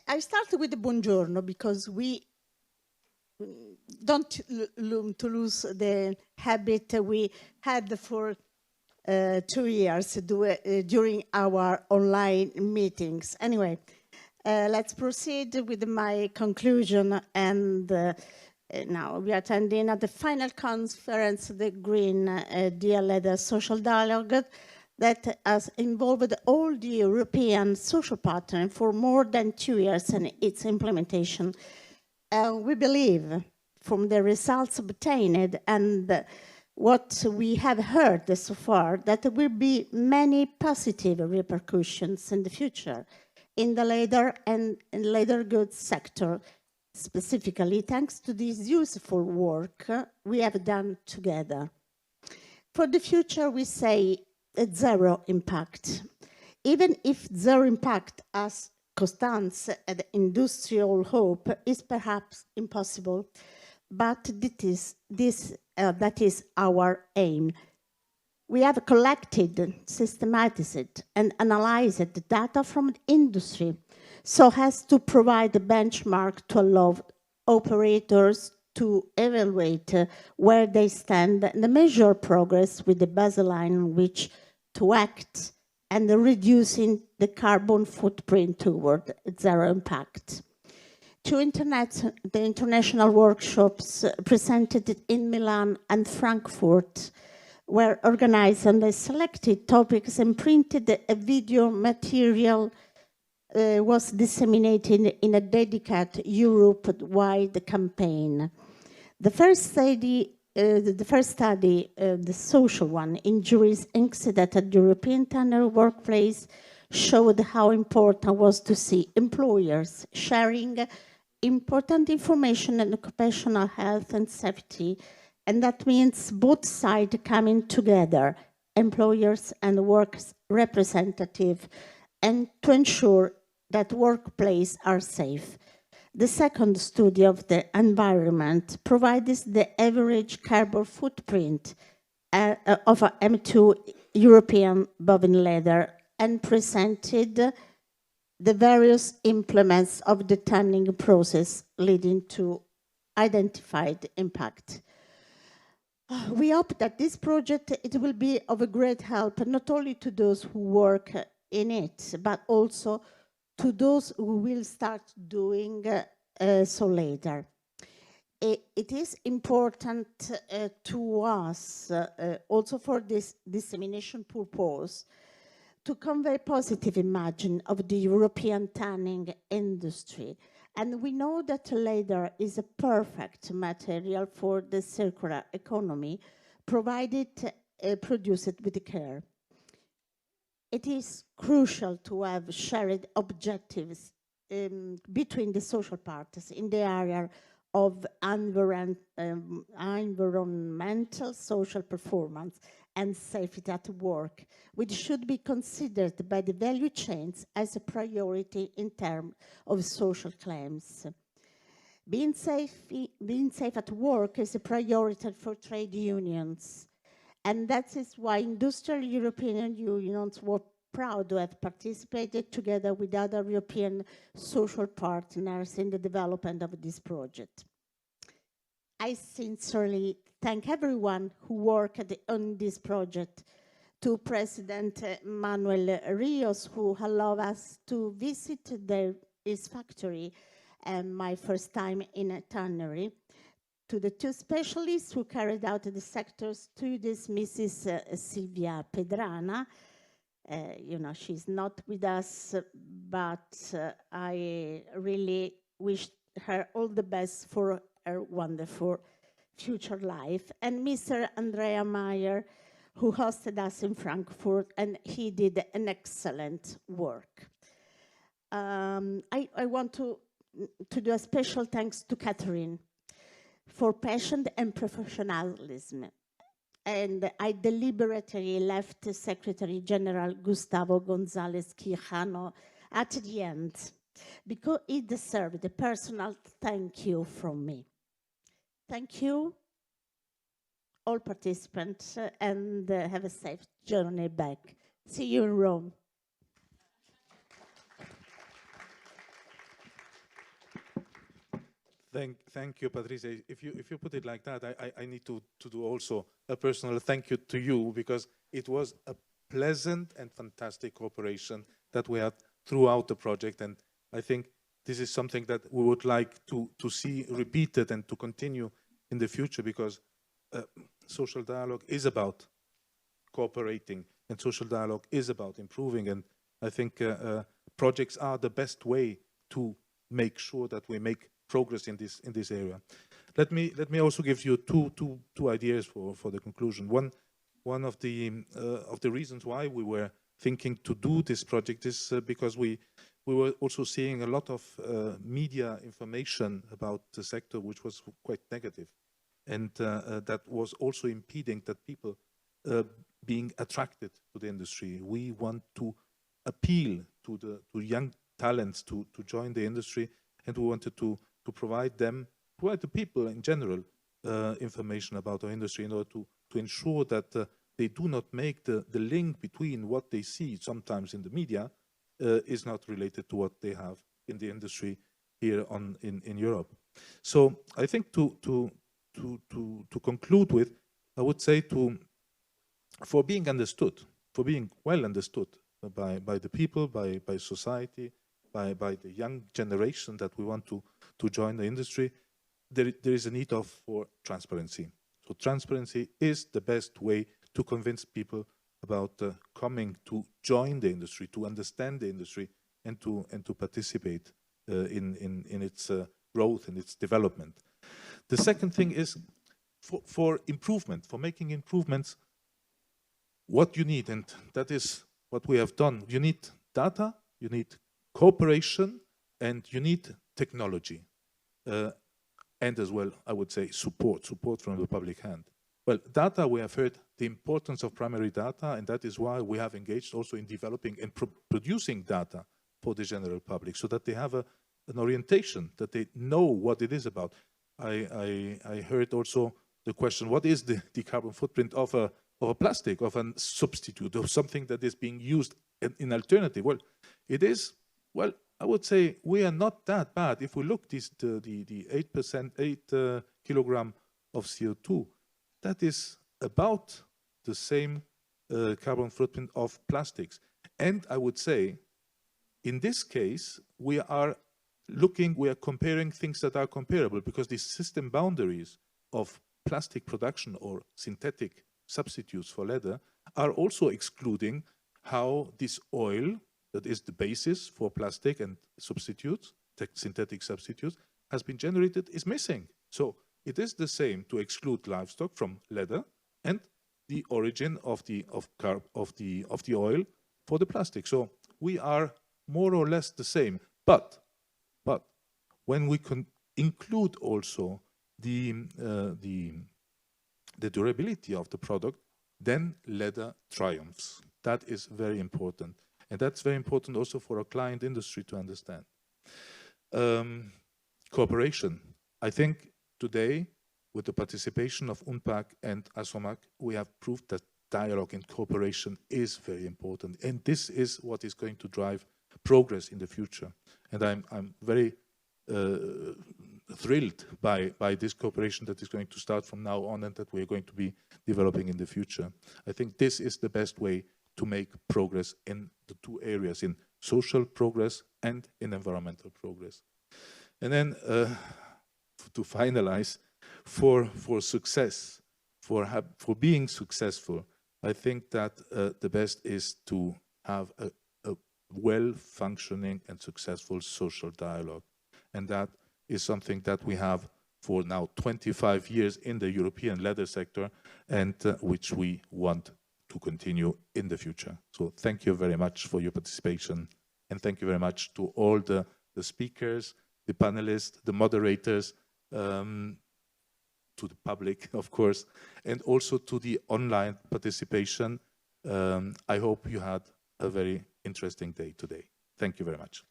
I started with the buongiorno because we don't to lose the habit we had for 2 years during our online meetings. Anyway, let's proceed with my conclusion. And now we are attending at the final conference, the Green Deal Leather Social Dialogue, that has involved all the European social partners for more than 2 years in its implementation. We believe from the results obtained and what we have heard so far that there will be many positive repercussions in the future in the leather and leather goods sector, specifically thanks to this useful work we have done together. For the future, we say zero impact. Even if zero impact as Constance and industrial hope is perhaps impossible, but that is our aim. We have collected, systematized, and analyzed the data from the industry so as to provide a benchmark to allow operators to evaluate where they stand and measure progress with the baseline on which to act and reducing the carbon footprint toward zero impact. The international workshops presented in Milan and Frankfurt were organized on the selected topics and printed a video material was disseminated in a dedicated Europe-wide campaign. The first study, the social one, injuries incident at the European tannery workplace, showed how important it was to see employers sharing important information on occupational health and safety, and that means both sides coming together, employers and workers representative, and to ensure that workplaces are safe. The second study of the environment provides the average carbon footprint of a M2 European bovine leather and presented the various implements of the tanning process leading to identified impact. We hope that this project it will be of a great help not only to those who work in it, but also to those who will start doing so later. It is important to us, also for this dissemination purpose, to convey positive image of the European tanning industry. And we know that leather is a perfect material for the circular economy, provided produced with care. It is crucial to have shared objectives between the social parties in the area of environmental, social performance and safety at work, which should be considered by the value chains as a priority in terms of social claims. Being safe at work is a priority for trade unions. And that is why industrial European unions were proud to have participated together with other European social partners in the development of this project. I sincerely thank everyone who worked on this project, to President Manuel Rios, who allowed us to visit his factory my first time in a tannery, to the two specialists who carried out the sector studies, Mrs. Silvia Pedrana. She's not with us, but I really wish her all the best for her wonderful future life. And Mr. Andrea Meyer, who hosted us in Frankfurt, and he did an excellent work. I want to do a special thanks to Catherine for passion and professionalism. And I deliberately left Secretary General Gustavo González Quijano at the end, because he deserved a personal thank you from me. Thank you, all participants, and have a safe journey back. See you in Rome. Thank you, Patricia. If you put it like that, I need to do also a personal thank you to you, because it was a pleasant and fantastic cooperation that we had throughout the project, and I think this is something that we would like to see repeated and to continue in the future, because social dialogue is about cooperating, and social dialogue is about improving, and I think projects are the best way to make sure that we make progress in this area. Let me also give you two ideas for the conclusion. One of the reasons why we were thinking to do this project is because we were also seeing a lot of media information about the sector which was quite negative, and that was also impeding that people being attracted to the industry. We want to appeal to young talents to join the industry, and we wanted to provide the people in general information about our industry in order to ensure that they do not make the link between what they see sometimes in the media is not related to what they have in the industry here in Europe. So I think to conclude with, I would say for being understood, for being well understood by the people, by society, by the young generation that we want to join the industry, there is a need for transparency. So transparency is the best way to convince people about coming to join the industry, to understand the industry, and to participate in its growth and its development. The second thing is for improvement, for making improvements, what you need, and that is what we have done. You need data, you need cooperation, and you need technology. And as well, I would say support from the public hand. Well, data, we have heard the importance of primary data, and that is why we have engaged also in developing and producing data for the general public, so that they have an orientation, that they know what it is about. I heard also the question, what is the carbon footprint of a plastic, of a substitute, of something that is being used in alternative? Well, it is, well, I would say we are not that bad. If we look the 8%, 8 kilogram of CO2, that is about the same carbon footprint of plastics. And I would say, in this case, we are comparing things that are comparable, because the system boundaries of plastic production or synthetic substitutes for leather are also excluding how this oil, that is the basis for plastic and substitutes, synthetic substitutes, has been generated, is missing. So it is the same to exclude livestock from leather and the origin of the oil for the plastic. So we are more or less the same. But when we can include also the durability of the product, then leather triumphs. That is very important. And that's very important also for our client industry to understand. Cooperation. I think today, with the participation of UNPAC and ASOMAC, we have proved that dialogue and cooperation is very important. And this is what is going to drive progress in the future. And I'm very thrilled by this cooperation that is going to start from now on and that we are going to be developing in the future. I think this is the best way to make progress in the two areas, in social progress and in environmental progress. And then to finalize, for success, for being successful, I think that the best is to have a well-functioning and successful social dialogue. And that is something that we have for now 25 years in the European leather sector, and which we want to continue in the future. So thank you very much for your participation, and thank you very much to all the speakers, the panelists, the moderators, to the public, of course, and also to the online participation. I hope you had a very interesting day today. Thank you very much.